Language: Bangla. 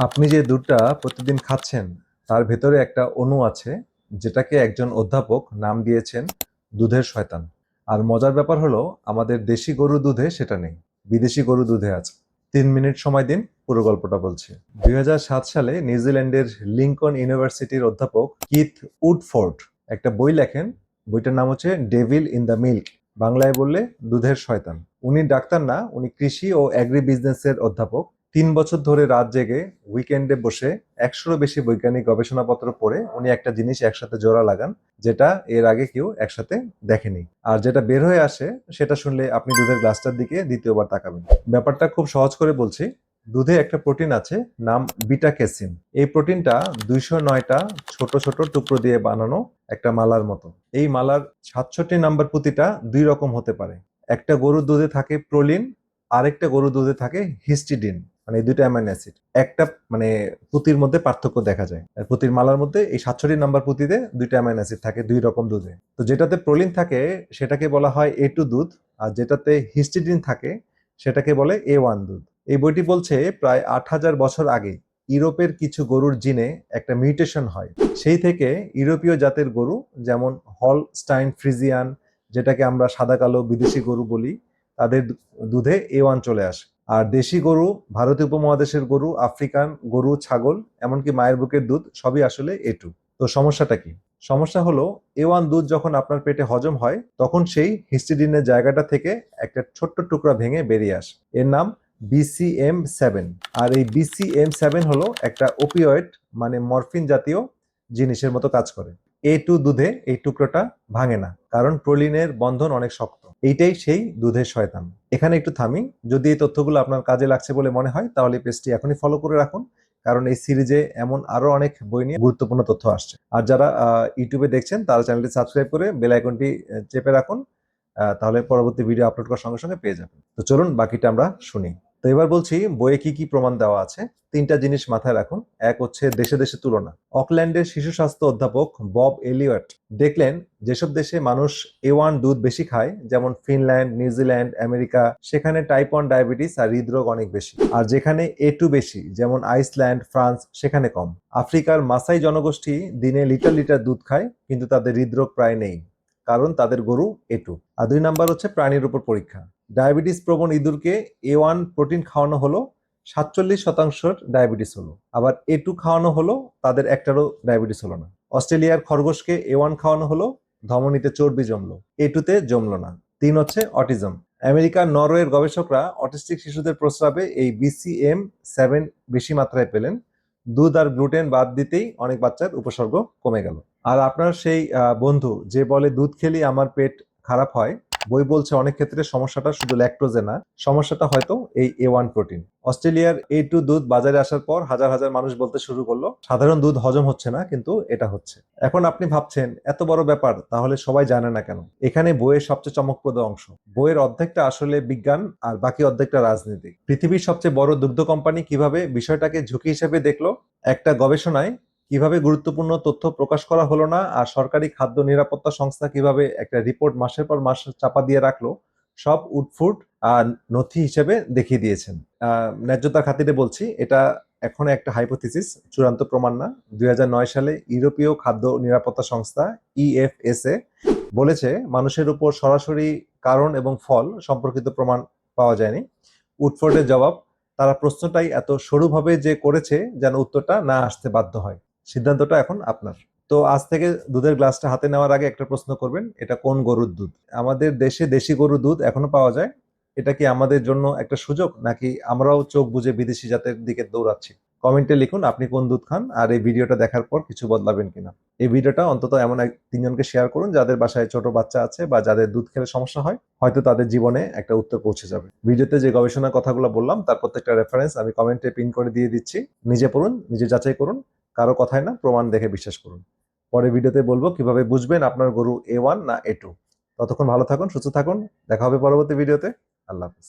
আপনি যে দুধটা প্রতিদিন খাচ্ছেন তার ভেতরে একটা অণু আছে যেটাকে একজন অধ্যাপক নাম দিয়েছেন দুধের শয়তান। আর মজার ব্যাপার হলো আমাদের দেশি গরু দুধে সেটা নেই, বিদেশি গরু দুধে আছে। 3 মিনিট সময় দিন, পুরো গল্পটা বলছি। 2007 সালে নিউজিল্যান্ডের লিঙ্কন ইউনিভার্সিটির অধ্যাপক কিথ উডফোর্ড একটা বই লেখেন। বইটার নাম হচ্ছে ডেভিল ইন দ্য মিল্ক, বাংলায় বললে দুধের শয়তান। উনি ডাক্তার না, উনি কৃষি ও অ্যাগ্রি বিজনেসের অধ্যাপক। 3 বছর ধরে রাত জেগে উইকেন্ডে বসে 100-রও বেশি বৈজ্ঞানিক গবেষণাপত্র পড়ে উনি একটা জিনিস একসাথে জোড়া লাগান, যেটা এর আগে কেউ একসাথে দেখেনি। আর যেটা বের হয়ে আসে সেটা শুনলে আপনি দুধের গ্লাসটার দিকে দ্বিতীয়বার তাকাবেন। ব্যাপারটা খুব সহজ করে বলছি। দুধে একটা প্রোটিন আছে, নাম বিটা ক্যাসিন। এই প্রোটিনটা 209টা ছোট ছোট টুকরো দিয়ে বানানো একটা মালার মতো। এই মালার 67 নাম্বার পুঁতিটা 2 রকম হতে পারে। একটা গরুর দুধে থাকে প্রোলিন, আরেকটা গরুর দুধে থাকে হিস্টিডিন। মানে এই দুইটা অ্যামাইনো অ্যাসিড একটা মানে পুঁতির মধ্যে পার্থক্য দেখা যায়। আর পুঁতির মালার মধ্যে এই 67 নাম্বার পুঁতিতে দুইটা অ্যামাইনো অ্যাসিড থাকে 2 রকম দুধে। তো যেটাতে প্রোলিন থাকে সেটাকে বলা হয় A2 দুধ, আর যেটাতে হিস্টিডিন থাকে সেটাকে বলে A1 দুধ। এই বইটি বলছে প্রায় 8,000 বছর আগে ইউরোপের কিছু গরুর জিনে একটা মিউটেশন হয়। সেই থেকে ইউরোপীয় জাতের গরু, যেমন হলস্টাইন ফ্রিজিয়ান, যেটাকে আমরা সাদা কালো বিদেশি গরু বলি, তাদের দুধে A1 চলে আসে। আর দেশি গরু, ভারতীয় উপমহাদেশের গরু, আফ্রিকান গরু, ছাগল, এমনকি মায়ের বুকের দুধ সবই আসলে A2। তো সমস্যাটা কি? সমস্যা হলো A1 দুধ যখন আপনার পেটে হজম হয় তখন সেই হিস্টিডিনের জায়গাটা থেকে একটা ছোট্ট টুকরা ভেঙে বেরিয়ে আসে। এর নাম BCM7। আর এই BCM7 হলো একটা ওপিওয়েড, মানে মরফিন জাতীয় জিনিসের মতো কাজ করে। A2 দুধে এই টুকরোটা ভাঙে না, কারণ প্রোলিনের বন্ধন অনেক শক্ত। এইটাই সেই দুধের শয়তান। এখানে একটু থামি। যদি এই তথ্যগুলো আপনার কাজে লাগছে বলে মনে হয় তাহলে পেজটি এখনই ফলো করে রাখুন, কারণ এই সিরিজে এমন আরো অনেক বই নিয়ে গুরুত্বপূর্ণ তথ্য আসছে। আর যারা ইউটিউবে দেখছেন তারা চ্যানেলটি সাবস্ক্রাইব করে বেল আইকনটি চেপে রাখুন, তাহলে পরবর্তী ভিডিও আপলোড করার সঙ্গে সঙ্গে পেয়ে যাবেন। তো চলুন বাকিটা আমরা শুনি। তো এবার বলছি বইয়ে কি কি প্রমাণ দেওয়া আছে। 3টা জিনিস মাথায় রাখুন। এক হচ্ছে দেশে দেশে তুলনা। অকল্যান্ডের শিশু স্বাস্থ্য অধ্যাপক বব এলিয়ট দেখলেন যেসব দেশে মানুষ A1 দুধ বেশি খায়, যেমন ফিনল্যান্ড, নিউজিল্যান্ড, আমেরিকা, সেখানে টাইপ 1 ডায়াবেটিস আর হৃদরোগ অনেক বেশি। আর যেখানে A2 বেশি, যেমন আইসল্যান্ড, ফ্রান্স, সেখানে কম। আফ্রিকার মাসাই জনগোষ্ঠী দিনে লিটার লিটার দুধ খায়, কিন্তু তাদের হৃদরোগ প্রায় নেই, কারণ তাদের গরু A2। আর 2 নাম্বার হচ্ছে প্রাণীর উপর পরীক্ষা। ডায়াবেটিস প্রবণ ইঁদুরকে A1 প্রোটিন খাওয়ানো হলো, 47% ডায়াবেটিস হলো। আবার A2 খাওয়ানো হলো, তাদের একটারও ডায়াবেটিস হলো না। অস্ট্রেলিয়ার খরগোশকে A1 খাওয়ানো হলো, ধমনীতে চর্বি জমলো, A2-তে জমলো না। 3 হচ্ছে অটিজম। আমেরিকার নরওয়ের গবেষকরা অটিস্টিক শিশুদের প্রস্রাবে এই BCM7 বেশি মাত্রায় পেলেন। দুধ আর গ্লুটেন বাদ দিতেই অনেক বাচ্চার উপসর্গ কমে গেল। আর আপনার সেই বন্ধু যে বলে দুধ খেলেই আমার পেট খারাপ হয়, বই বলছে অনেক ক্ষেত্রে সমস্যাটা শুধু ল্যাকটোজে না, সমস্যাটা হয়তো এই A1 প্রোটিন। অস্ট্রেলিয়ার A2 দুধ বাজারে আসার পর হাজার হাজার মানুষ বলতে শুরু করলো সাধারণ দুধ হজম হচ্ছে না, কিন্তু এটা হচ্ছে। এখন আপনি ভাবছেন এত বড় ব্যাপার, তাহলে সবাই জানে না কেন? এখানে বইয়ের সবচেয়ে চমকপ্রদ অংশ। বইয়ের অর্ধেকটা আসলে বিজ্ঞান আর বাকি অর্ধেকটা রাজনীতি। পৃথিবীর সবচেয়ে বড় দুগ্ধ কোম্পানি কিভাবে বিষয়টাকে ঝুঁকি হিসেবে দেখলো, একটা গবেষণায় কিভাবে গুরুত্বপূর্ণ তথ্য প্রকাশ করা হলো না, আর সরকারি খাদ্য নিরাপত্তা সংস্থা কিভাবে একটা রিপোর্ট মাসের পর মাস চাপা দিয়ে রাখলো, সব উটফুট নথি হিসেবে দেখিয়ে দিয়েছেন। ন্যায্যতার খাতিরে বলছি, এটা এখন একটা হাইপোথিসিস, চূড়ান্ত প্রমাণ না। 2009 সালে ইউরোপীয় খাদ্য নিরাপত্তা সংস্থা EFSA বলেছে মানুষের উপর সরাসরি কারণ এবং ফল সম্পর্কিত প্রমাণ পাওয়া যায়নি। উডফোর্ডের জবাব, তারা প্রশ্নটাই এত সরুভাবে যে করেছে যেন উত্তরটা না আসতে বাধ্য হয়। সিদ্ধান্তটা এখন আপনার। তো আজ থেকে দুধের গ্লাসটা হাতে নেওয়ার আগে একটা প্রশ্ন করবেন, এটা কোন গরুর দুধ? আমাদের দেশে দেশি গরুর দুধ এখনো পাওয়া যায়। এটা কি আমাদের জন্য একটা সুযোগ, নাকি আমরাও চোখ বুজে বিদেশি জাতের দিকে দৌড়াচ্ছি? কমেন্টে লিখুন আপনি কোন দুধ খান, আর এই ভিডিওটা দেখার পর কিছু বদলাবেন কিনা। এই ভিডিওটা অন্তত এমন 3জনকে শেয়ার করুন যাদের বাসায় ছোট বাচ্চা আছে বা যাদের দুধ খেলে সমস্যা হয়, হয়তো তাদের জীবনে একটা উত্তর পৌঁছে যাবে। ভিডিওতে যে গবেষণার কথাগুলো বললাম তার প্রত্যেকটা রেফারেন্স আমি কমেন্টে পিন করে দিয়ে দিচ্ছি। নিজে পড়ুন, নিজে যাচাই করুন, কারো কথায় না, প্রমাণ দেখে বিশ্বাস করুন। পরে ভিডিওতে বলবো কিভাবে বুঝবেন আপনার গরু A1 না A2। ততক্ষণ ভালো থাকুন, সুস্থ থাকুন। দেখা হবে পরবর্তী ভিডিওতে। আল্লাহ হাফেজ।